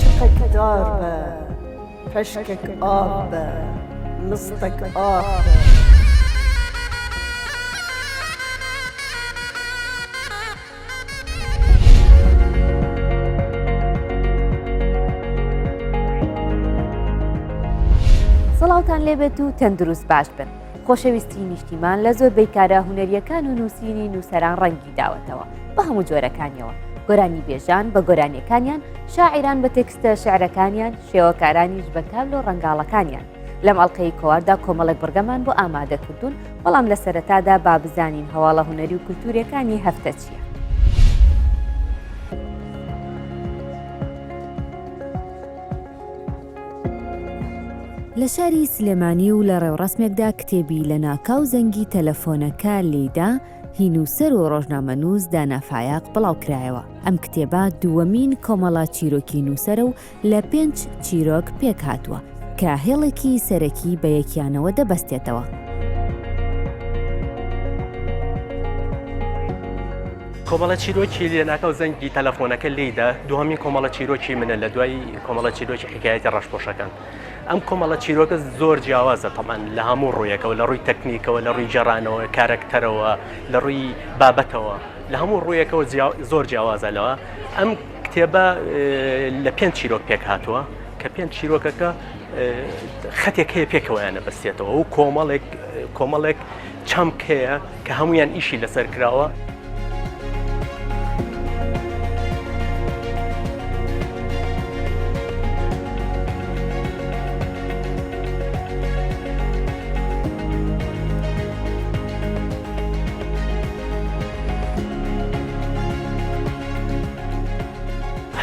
شقك دار فشكك آب مصدك آب سڵاوتان لێبێت و تەندروست باش بن. خۆشەویستی نیشتیمان لە زۆربەی کارە هونەریەکان و نووسینی نووسەران ڕەنگی داوەتەوە بە هەموو جۆرەکانیەوە، گۆرانی بێژان بە گۆرانیەکانیان، شاعیران بە تێکستە شعرەکانیان، شێوەکارانیش بە تابلۆ و ڕەنگاڵەکانیان. لەم ئەڵقەی کۆواردا کۆمەڵێک بڕگەمان بۆ ئامادەکردوون، بەڵام لە سەرەتادا با بزانین هەواڵە هونەری و کولتوریەکانی هەفتە چییە. لە شاری سلێمانی و لە ڕێوڕسمێکدا کتێبی لە ناکاو زەنگی تەلەفۆنەکە لێدا هینوسەر و ڕۆژنامەنووس دانافایاق بڵاوکرایەوە. ئەم کتێبە دووەمین کۆمەڵە چیرۆکی نووسەرە و لە 5 چیرۆک پێک هاتووە کە هێڵێکی سەرەکی بە یەکیانەوە دەبەستێتەوە. کۆمەڵە چیرۆکی لە ناکاو زەنگی تەلەفۆنەکە لێدا دووەمین کۆمەڵە چیرۆکی منە لە دوای کۆمەڵە چیرۆکی حکایەتی ڕەشپۆشەکان. ئەم کۆمەڵە چیرۆکە زۆر جیاوازە تەمان لە هەموو ڕوویەکەوە، لە ڕووی تەکنیکەوە، لە ڕووی جێڕانەوە، کارەکتەرەوە، لە ڕووی بابەتەوە، لە هەموو ڕوویەکەوە زۆر جیاوازە لەوە. ئەم کتێبە لە 5 چیرۆک پێک هاتووە کە 5 چیرۆکەکە خەتێک هەیە پێکەوەیانە بەستێتەوە و کۆمەڵێک چەمک هەیە کە هەمویان ئیشی لەسەر کراوە.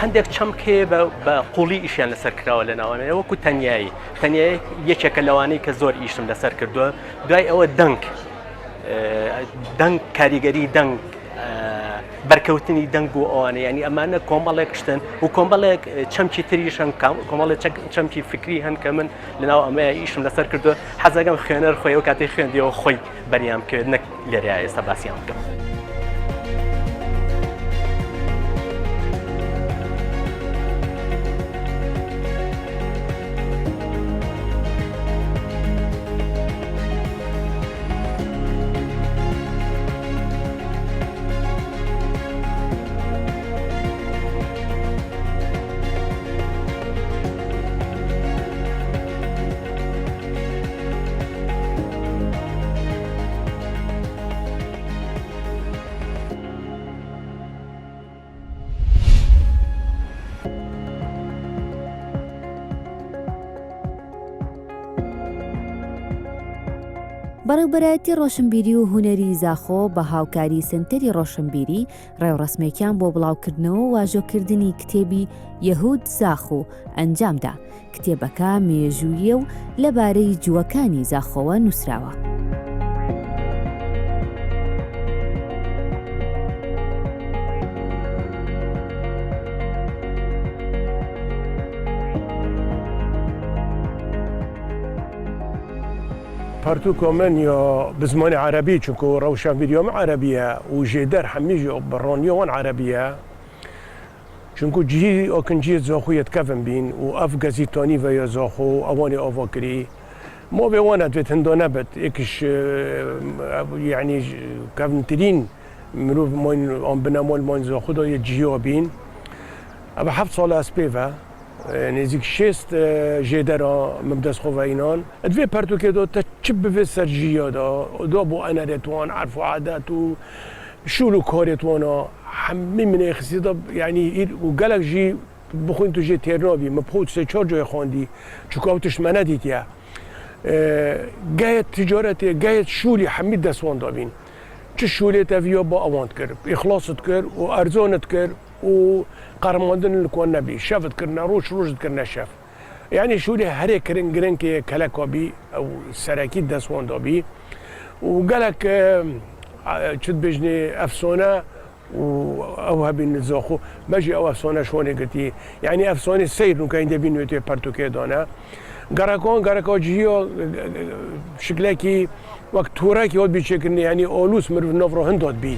هەندێک چەمکێ بە قوڵی ئیشیان لەسەر کراوە لە ناوانەیە، وەکو تەنیایی یەکێکە لەوانەی کە زۆر ئیشم لەسەر کردووە. دوای ئەوە دەنگ کاریگەری دەنگ، بەرکەوتنی دەنگ و ئەوانە، ینی ئەمانە کۆمەڵێک شتن و کۆمەڵێک چەمکی تریشن، کۆمەڵێک چەمکی فکری هەن کە من لەناو ئەمەیە ئیشم لەسەر کردووە. حەزەکەم خوێنەر خۆی و کاتێک خوێندیەوە خۆی بەریام کرد، نەک لێرە ئێستا باسییان بکەم. بەڕێوبەرایەتی ڕۆشنبیری و هونەری زاخۆ بە هاوکاری سنتەری ڕۆشنبیری ڕێوڕسمێکیان بۆ بڵاوکردنەوە و واژۆکردنی کتێبی یەهود زاخۆ ئەنجامدا. کتێبەکە مێژوویە و لەبارەی جووەکانی زاخۆوە نووسراوە. پارتوکۆ من یا به زمان عربی، چونکە ڕەوشەنبیریۆم عربیە و ژێدەر هەمیژ بڕۆنیەوەن عربیە، چونکە جی ئۆکنجی زۆخویەت کەڤم بین و ئەف گەزیتۆنی وەیە زۆخۆ ئەوانی ئۆڤۆکری مۆ بێوانە دوێت هەندۆ نەبێت ئێکش یعنی کەڤنترین مرۆڤ ئەم بنەمۆل مۆین زۆخودۆ یە جیۆ بین ئەبە 7 ساڵە ئەسپێڤە نزیک 6 ژێدەرە مبدەستخۆڤەینان دوێ پەرتوکێدۆ تە چ بڤێ سەر ژیۆدا دۆ بۆ ئەنەرێتوان عەرف و عادەت و شول و کۆرێتوانە هەممی منێ خسیدە یعنی و گەلک ژی بخوین تو ژێ تێرنۆبی مەپخۆت سێ چۆر جۆی خۆندی چونکە ئەو تشمە نەدیتە گایەت تجارەتێ گایەت شولی هەمی دەسواندا بین چ شولێتە ڤیۆ بۆ ئەوانت کرد ئیخلاست کرد و ئەرزۆنت کرد و قەرماندن لکۆن نەبی شەفت کردنە ڕۆژت کردنە شەف یعنی شولی هەرێ گرنگکێ کەلەکۆبی ئەو سەرەکی دەسواندا و گەلک چت بژنێ ئەفسۆنە و ئەو هەبین زۆخۆ مەژی ئەو ئەفسۆنە شۆنێ گرتی یعنی ئەفسۆنی سیر نوکەین دەبینێتێ پەرتوکێدانە گەڕەکۆ جیۆ شکلێکی وەک تورێکی هۆت بیچێکردنی ینی ئۆلوس مرۆڤ نۆڤڕۆ هەندۆت بی.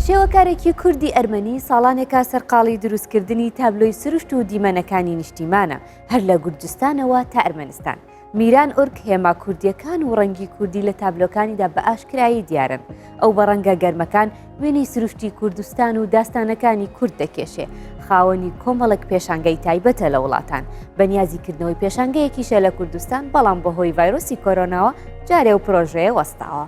شێوەکارێکی کوردی ئەرمەنی ساڵانێکا سەرقاڵی دروستکردنی تابلۆی سروشت و دیمەنەکانی نیشتیمانە هەر لە گورجستانەوە تا ئەرمەنستان. میران ئورک هێما کوردیەکان و ڕەنگی کوردی لە تابلۆکانیدا بە ئاشکرایی دیارن. ئەو بە ڕەنگە گەرمەکان وێنەی سروشتی کوردستان و داستانەکانی کورد دەکێشێ. خاوەنی کۆمەڵک پێشانگەی تایبەتە لە وڵاتان. بەنیازیکردنەوەی پێشانگەیەکیشە لە کوردستان بەڵام بەهۆی ڤایرۆسی کۆرۆناوە جارێ و پرۆژەیە وەستاوە.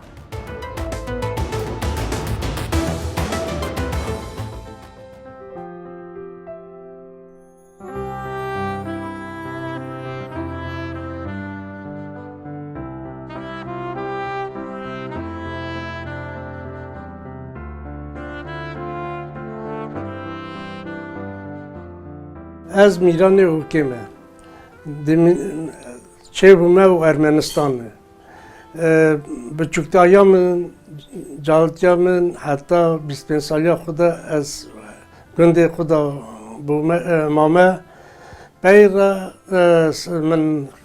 از میران اوکیمه چه بومه و ارمنستانه بچوکتایا من جالتیا من حتی 25 سالی خدا از گنده خدا بومه مامه بیره من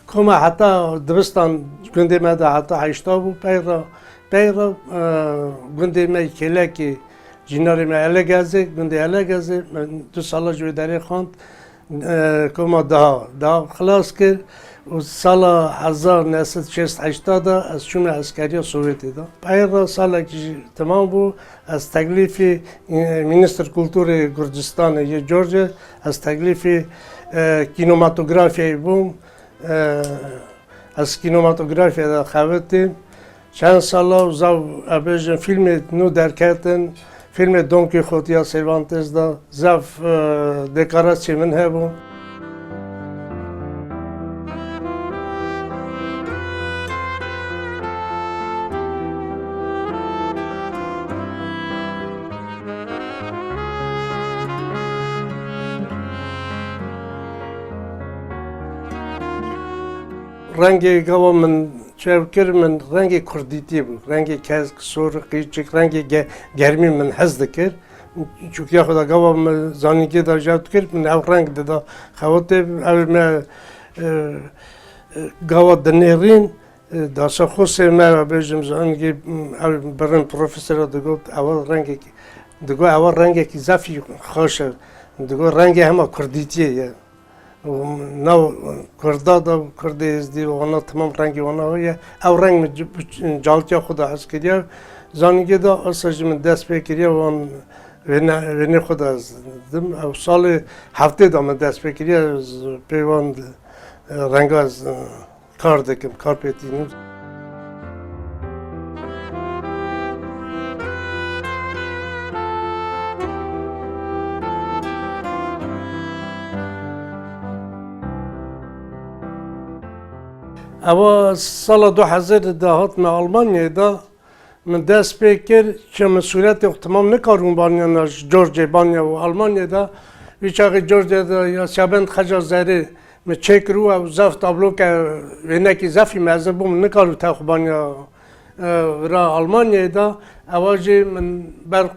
کما حتی دبستان گنده مده حتی 80 بو بیره گنده می کلکی جناری می الگازه گنده الگازه من 2 سالا جوی داری خواند کما ده خلاص کرد و سال 1980 از شوم عسکری سوویتی دا. پایرا سال که تمام بود از تکلیف مینیستر کلتور گرجستان یه جورجیا از تکلیف کینوماتوگرافی بوم از کینوماتوگرافی دا خواتیم چند سال زاو ابژن فیلم نو درکتن فیلم دون کیخوتیا سیروانتس دا زاف دکاراسیون من هبون رنگی گاوا من چهکر من رنگی کردیتی بود رنگی کاز سور قیچک رنگی گرمی من حزد کرد چون یا خدا گاوا من زانیگی دا جات کرد من او رنگ دادا خواته او ما گاوا دنیرین داشت خوسه ما بچم زانیگی او برن پروفسور دگفت اول رنگی که زفی خوشه دگو رنگی همه کردیتیه نو کردا دا کرده ازدی و آنها تمام رنگی آنها هیه او رنگ جالتیا خدا حس کردیا زانیگی دا اصلاً من دست بکریا و آن وینی خدا ازدم او سال هفته دا من دست بکریا پیوان رنگ از کار دکم کار پیتینیم اما سال 2000 دهات من آلمانیا دا من دست بکر که مسئولیت تمام نکارون بانیا جورجیا بانیا و آلمانیا دا ویچاق جورجیا دا یا شبند خجا زره من چک رو و زف تابلو که وینکی زفی مزن بوم نکارو تا بانیا را آلمانیا دا اواجی من بر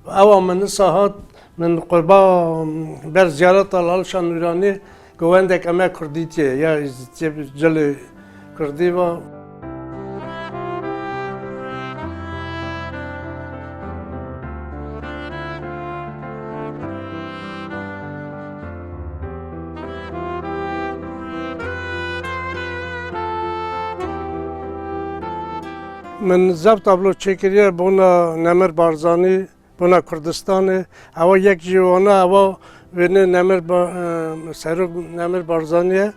اوا من ساعت من قربا بر زیارت الالشان ایرانی گویندک اما کردیتیه یا جل کردی و من زب تابلو چکریه بونا نمر بارزانی بونا کردستان اوا یک جوانه اوا وینه سرو نمر بارزانیه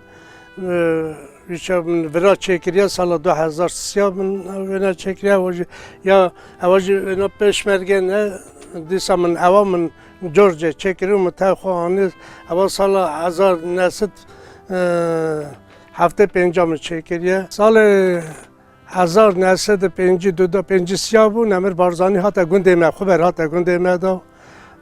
ویچه من ورا چکریه سال 2003 من وینه چکریه یا اواجی وینه پیشمرگه نه دیسا من اوا من جورج چکری متخوانه اول سال 1975 چکریه سال 1952 بود نمر بارزانی هات گنده ما خبر هات گنده ما دا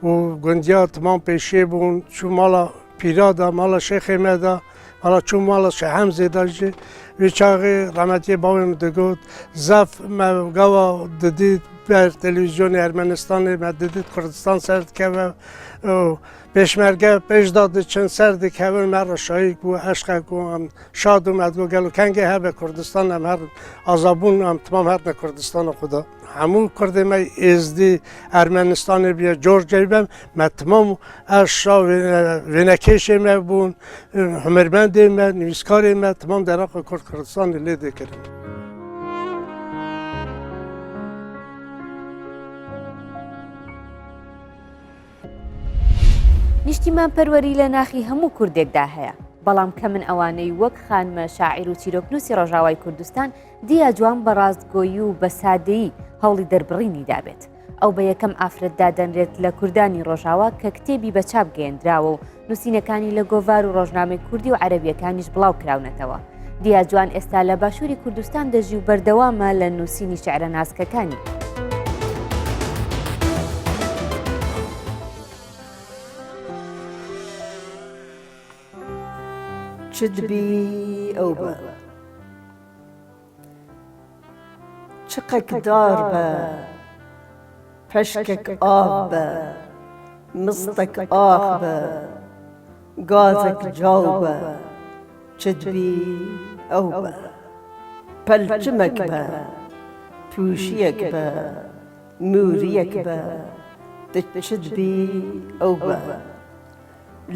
و گندیا تمام پیشه بون چون مالا پیرادا مالا شیخ ما دا مالا چون مالا شهم زیداجی ویچاقی رحمتی باویم دگود زف ما گوا ددید بر تلویزیون ارمنستان ما ددید کردستان سرد که و پیشمرگه پیش داده چند سرد که و مرا شایق و عشق کو شاد اومد گو گلو کنگه ها به کردستان هم هر آزابون هم تمام هر کردستان خدا همون کرده ما ازدی ارمنستان بیا جورجی بم ما تمام اشرا ونکیش ما بون هنرمند ما نویسکار ما تمام در کردستان لیده کردیم. نیشتیمان پەروەری لە ناخی هەموو کوردێکدا هەیە بەڵام کە من ئەوانەی وەک خانمە شاعیر و چیرۆکنووسی ڕۆژاوای کوردستان دیە جوان بە ڕاستگۆیی و بە سادەیی هەوڵی دەربڕینی دابێت ئەو بە یەکەم ئافرەتدا دەنرێت لە کوردانی ڕۆژاوا کە کتێبی بە چاپ گەیەندراوە و نووسینەکانی لە گۆڤار و ڕۆژنامەی کوردی و عەرەبیەکانیش بڵاو کراونەتەوە دیە جوان ئێستا لە باشووری کوردستان دەژی و بەردەوامە لە نووسینی شیعرە ناسکەکانی چدبی ئەو بە چقەک دار بە پەشکێک ئاو بە مستێک ئاخ بە گازێک جاو بە چدبی ئەو بە پەلچمێک بە تووشیەک بە موریەک بە چدبی ئەو بە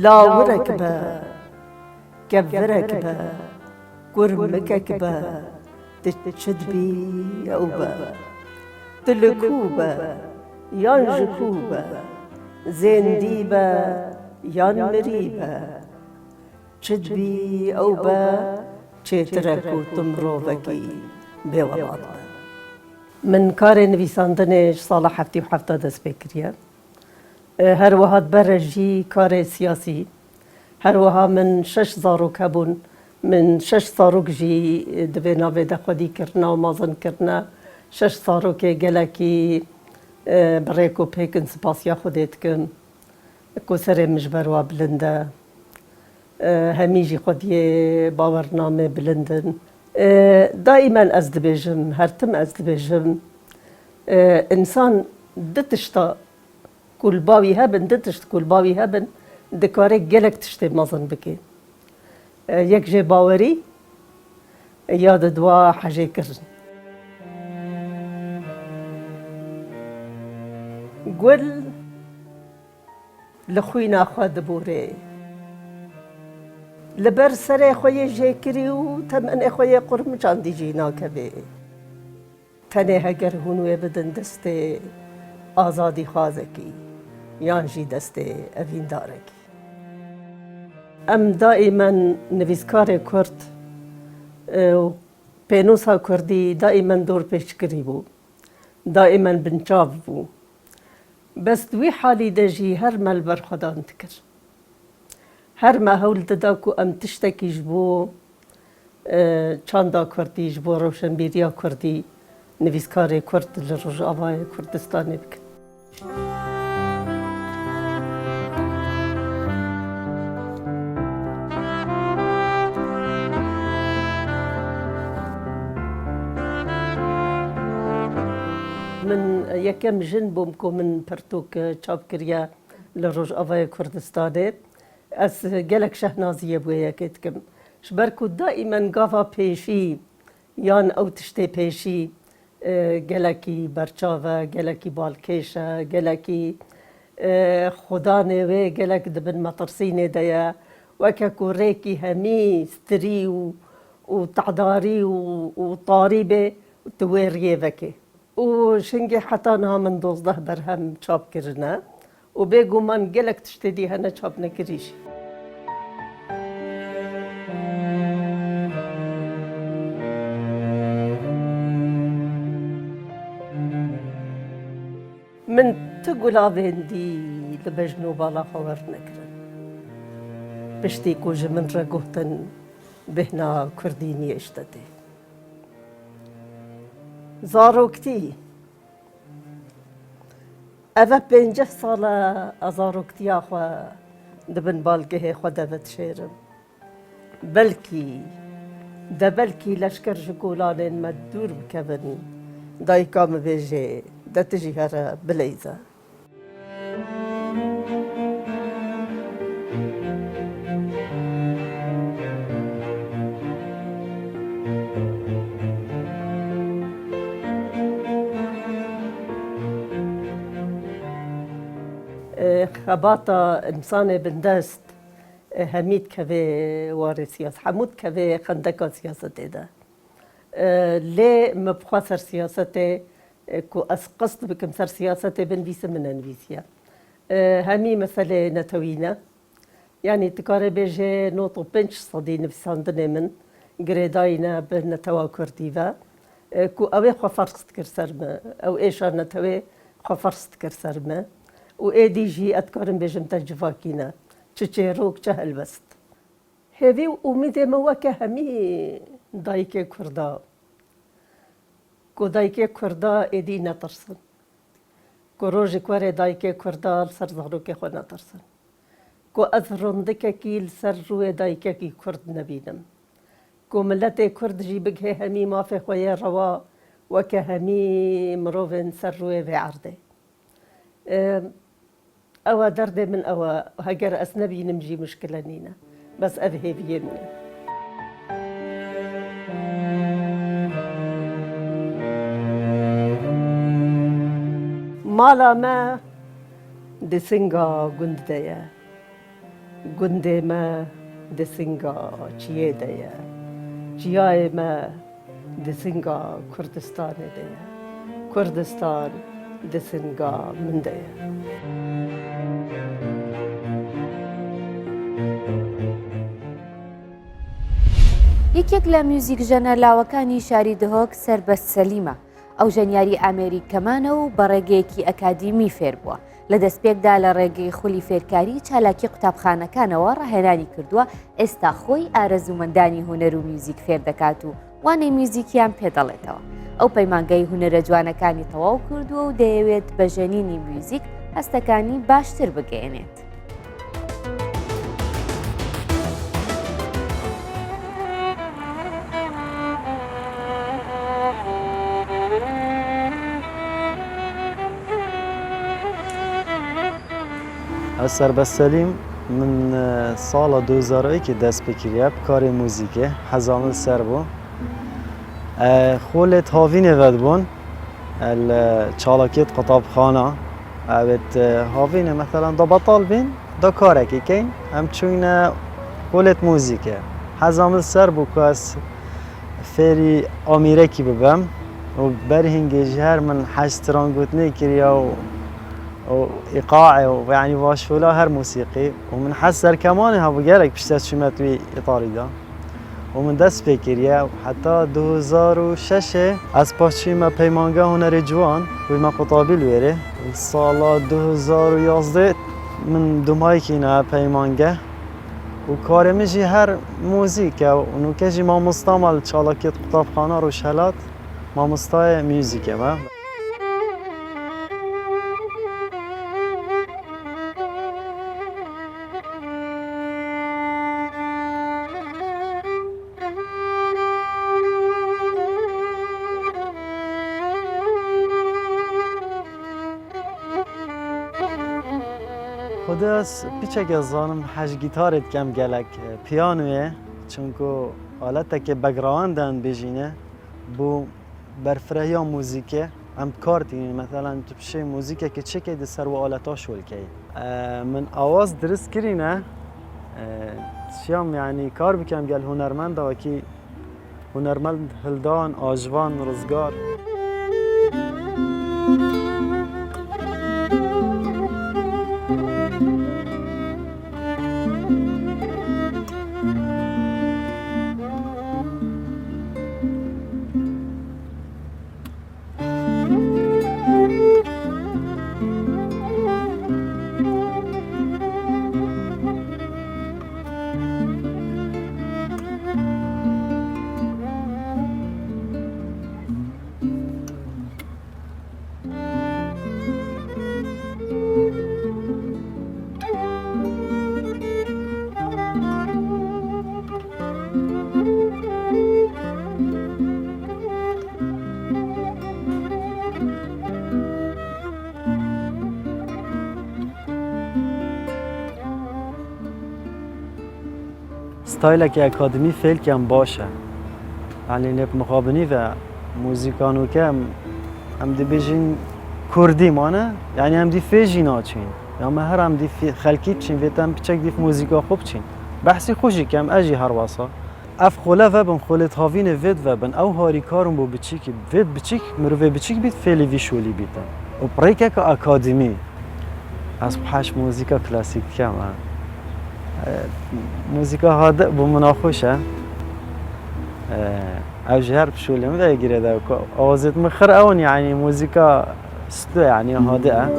لاورێک بە گەڤرێک بە گورمکێک بە چدبی ئەو بە دلکوو بە یان ژکوو بە زێندی بە یان مری بە چدبی ئەو بە چێترەک و تمرۆڤەکی بێوەڵات بە من کارێ نویساندنێش ساڵە حەفتی و حەفتا دەست پێ کردیە هەروەها بەرەژی کارێ سیاسی هەروەها من 6 زارۆک هەبوون من 6 زارۆک ژی دەبێ ناوێ دەخوەدیکردنا و مازنکردنا 6 زارۆکێ gelekî birêk û pêkin spasiya Xwedê dikim ku serê mij ber wa bilind e hemî jî Xwediyê bawername bilind in daîmen ez dibêjim her tim ez dibêjim însan di tişta ku li bawî hebin di tişt ku li bawî hebin dikare gelek tiştê mezin bike yek jê bawerî ya di dwa hejêkirin gul li xwîna xwe dibûrê li ber serê xwe yê jêkirî û temenê xwe yê qurmican dî jî nakeve tenê heger hûn wê bidin destê azadî xwazekî yan jî destê evîndarekî em daîmen nivîskarê Kurd û pênûsa Kurdî daîmen dorpêçkirî bû daîmen binçav bû bes di wî halî de jî her me li ber xwedan dikir her me hewl dida ku em tiştekî ji bo çanda Kurdî ji bo rewşenbîriya Kurdî nivîskarê Kurd li Rojavayê Kurdistanê bikin من یەکەم ژن بووم کۆ من پەرتۆک چاپ کردە لە ڕۆژئاوای کوردستانê ez gelek şehnaziyê bûye yekê dikim ji ber ku daîmen gava pêşî yan ew tiştê pêşî gelekî berçav e gelekî balkêş e gelekî xwedanê wê gelek dibin metirsînê de ye weke ku rêkî hemî stirî û teعdarî û tarî bê tu wê riyê veke û şingê heta niha min 12 berhem çap kirine û bêguman gelek tiştê dî hene çap nekirî jî min tu gulavên dî لبجن و بالا خور نکرن پشتی کوژ من را گوتن بهنا کردی نیشتده زاروکتی اوه 50 ساله ازاروکتی آخوا دبن بالگه خود دوت شیرم بلکی بلکی لشکر جگولان مدور بکبن دایکام بیجه دتجی هر بلیزه خباطة إنسان بندست هميد كذا وارد سياسة حمود كذا خندقة سياسة ده ليه مبخسر سياسته كو أسقصت بكم سر سياسته بنفيس من انفيسيا همي مثلا نتوينا يعني تكاره بيجي نوتو بنش صدي نفسان دنمن جريداينا بنتوا كرديفا كو أوي خفرست كرسرما أو إيش نتوي خفرست كرسرما و ایدیجی اتکارم بیشم تجربه چه روک چه هلبست. هذی امیده ما که همی دایک کردا. کو دایک کردا ایدی نترسن. کو روزی کوره دایک کردا سر زهروک خو نترسن. کو از رندک کیل سر روی دایک کی کرد نبینم. کو ملت کرد جی بگه همی مافه خوی روا و که همی مروون سر روی و عرده. أو درد من أو هجر أسنبي نمجي مشكلة نينا بس أذهب يمني مالا ما دسنجا جندية جندي ما دسنجا تشيدية تشياي ما دسنجا كردستان دية كردستان دسنجا من دية یەکێک لە میوزیک ژەنەرلاوەکانی شاری دهۆک سەربەست سەلیمە ئەو ژەنیاری ئامێریکەمانە و بە ڕێگەیەکی ئەکادیمی فێر بووە لە دەستپێکدا لە ڕێگەی خولی فێرکاری چالاکی قوتابخانەکانەوە ڕاهێنانی کردووە ئێستا خۆی ئارەزومەندانی هونەر و میوزیک فێر دەکات و وانەی میوزیکیان پێدەڵێتەوە ئەو پەیمانگەی هونەرە جوانەکانی تەواو کردووە و دەیەوێت بە ژەنینی میوزیک هەستەکانی باشتر بگەێنێت. سربەست سەلیم من ساڵە 2001 دەست پێ کردیە بکارێ موزیکێ حەزامل سەر بوو خۆلێت هاوینێ ڤەد بوون لە چالاکێت قوتابخانە ئەوێت هاوینێ مەثەلەن دا بەتاڵ بین دا کارێکی کەین ئەم چووینە خۆلێت موزیکێ حەزامل سەر بوو کە ئەس فێری ئامێرێکی ببەم و بەرهەنگێژی هەر من حەشتران گوتنێ کردیا و وإيقاعي ويعني واشفولا هر موسيقي ومن حسر كمان هبو جالك بشتات شمات وي إيطالي دا ومن دست فكريا وحتى 2006 از باشي ما بيمانجا هنر جوان وما قطابي الويري الصالة 2011 من دماي كينا بيمانجا وكارمجي هر موزيكا ونوكجي ما مستعمل شالكيت قطاب خانة روشهلات ما مستعمل موزيكا ما خودش پیچک از زانم هش گیتارت کم گلک پیانویه چونکو آلته که بگراندن بجینه بو برفرهی موزیکه هم کارتی مثلا تو بشه موزیکه که چه که سر و آلتا شول که من آواز درست کرینه شیام یعنی کار بکم گل هنرمند و کی هنرمند هلدان آجوان روزگار ستایلکی اکادمی فیل کم باشه یعنی نب مخابنی و موزیکانو کم هم دی بیجین کردی مانه یعنی هم دی فیجی ناچین یا ما هر هم دی خلکی بچین ویتم بچک دی موزیکا خوب چین بحثی خوشی کم اجی هر واسا اف خوله و بن خولت هاوین وید و بن او هاری کارم بو بچیک وید بچیک مروه بچیک بیت فعلی ویشولی بیتن و پریکه که اکادمی از پاش موزیکا کلاسیک کم موزیکا هاده بو مناخوشه او جهر بشولم و يجري ده اوزت مخر اون يعني موزيكا ستو يعني هادئه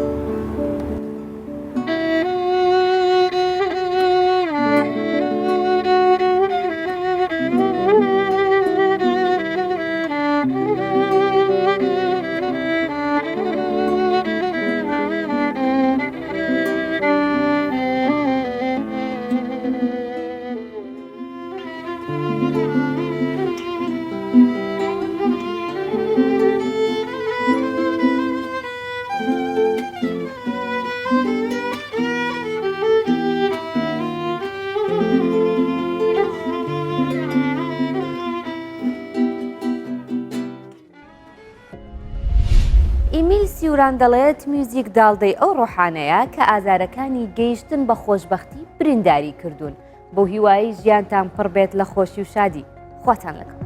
ئیمیل سیوران دەڵێت میوزیک داڵدەی ئەو ڕۆحانەیە کە ئازارەکانی گەیشتن بە خۆشبەختی برینداری کردوون بۆ هیوایی ژیانتان پڕ بێت لە خۆشی و شادی خواتان لەگەڵ